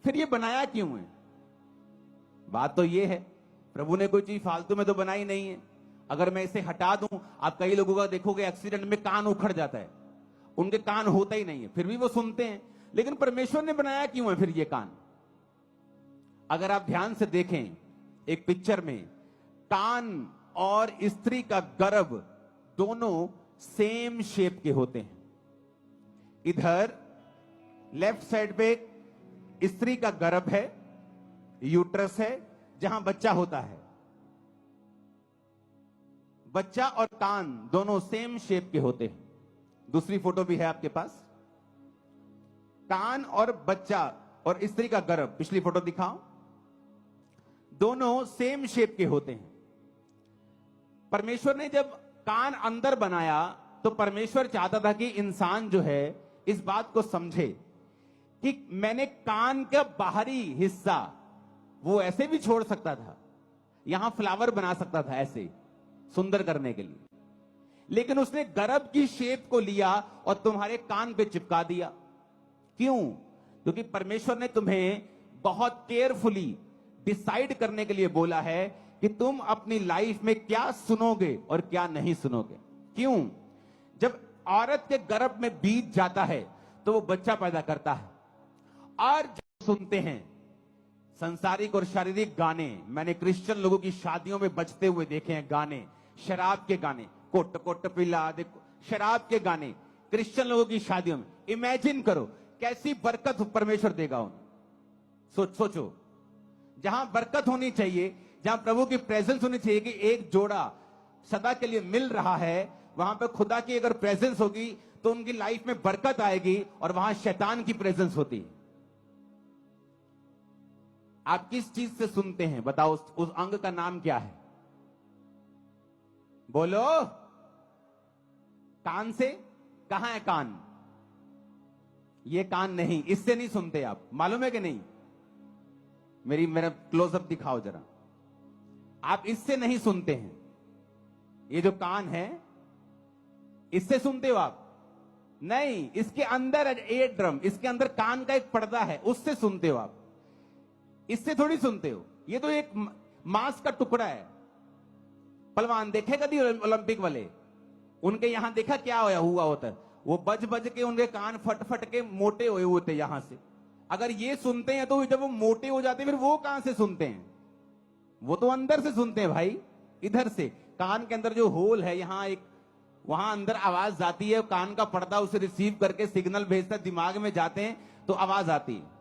फिर ये बनाया क्यों है? बात तो ये है, प्रभु ने कोई चीज फालतू में तो बनाई नहीं है। अगर मैं इसे हटा दूं, आप कई लोगों का देखोगे एक्सीडेंट में कान उखड़ जाता है, उनके कान होता ही नहीं है, फिर भी वो सुनते हैं। लेकिन परमेश्वर ने बनाया क्यों है फिर ये कान? अगर आप ध्यान से देखें एक पिक्चर में, कान और स्त्री का गर्भ दोनों सेम शेप के होते हैं। इधर लेफ्ट साइड पे स्त्री का गर्भ है, यूट्रस है, जहां बच्चा होता है। बच्चा और कान दोनों सेम शेप के होते हैं। दूसरी फोटो भी है आपके पास, कान और बच्चा और स्त्री का गर्भ, पिछली फोटो दिखाओ, दोनों सेम शेप के होते हैं। परमेश्वर ने जब कान अंदर बनाया तो परमेश्वर चाहता था कि इंसान जो है इस बात को समझे कि मैंने कान का बाहरी हिस्सा वो ऐसे भी छोड़ सकता था, यहां फ्लावर बना सकता था ऐसे सुंदर करने के लिए, लेकिन उसने गर्भ की शेप को लिया और तुम्हारे कान पे चिपका दिया। क्यों? क्योंकि परमेश्वर ने तुम्हें बहुत केयरफुली डिसाइड करने के लिए बोला है कि तुम अपनी लाइफ में क्या सुनोगे और क्या नहीं सुनोगे। क्यों? जब औरत के गर्भ में बीज जाता है तो वो बच्चा पैदा करता है, और जब सुनते हैं संसारिक और शारीरिक गाने, मैंने क्रिश्चियन लोगों की शादियों में बजते हुए देखे हैं गाने, शराब के गाने, कोट कोट पिला दे, शराब के गाने क्रिश्चियन लोगों की शादियों में। इमेजिन करो कैसी बरकत परमेश्वर देगा उन्हें। सोचो, जहां बरकत होनी चाहिए, जहां प्रभु की प्रेजेंस होनी चाहिए कि एक जोड़ा सदा के लिए मिल रहा है, वहां पे खुदा की अगर प्रेजेंस होगी तो उनकी लाइफ में बरकत आएगी, और वहां शैतान की प्रेजेंस होती है। आप किस चीज से सुनते हैं बताओ? उस अंग का नाम क्या है? बोलो। कान से? कहां है कान? ये कान नहीं, इससे नहीं सुनते आप, मालूम है कि नहीं? मेरा क्लोजअप दिखाओ जरा। आप इससे नहीं सुनते हैं, ये जो कान है इससे सुनते हो आप? नहीं, इसके अंदर एयर ड्रम, इसके अंदर कान का एक पर्दा है, उससे सुनते हो आप, इससे थोड़ी सुनते हो। ये तो एक मांस का टुकड़ा है। पहलवान देखे कभी ओलंपिक वाले? उनके यहां देखा क्या हुआ होता है? वो बज बज के उनके कान फट फट के मोटे हुए होते यहां से। अगर ये सुनते हैं तो जब वो मोटे हो जाते हैं फिर वो कहां से सुनते हैं? वो तो अंदर से सुनते हैं भाई, इधर से। कान के अंदर जो होल है, यहां एक, वहां अंदर आवाज जाती है, कान का पर्दा उसे रिसीव करके सिग्नल भेजता है, दिमाग में जाते हैं तो आवाज आती है।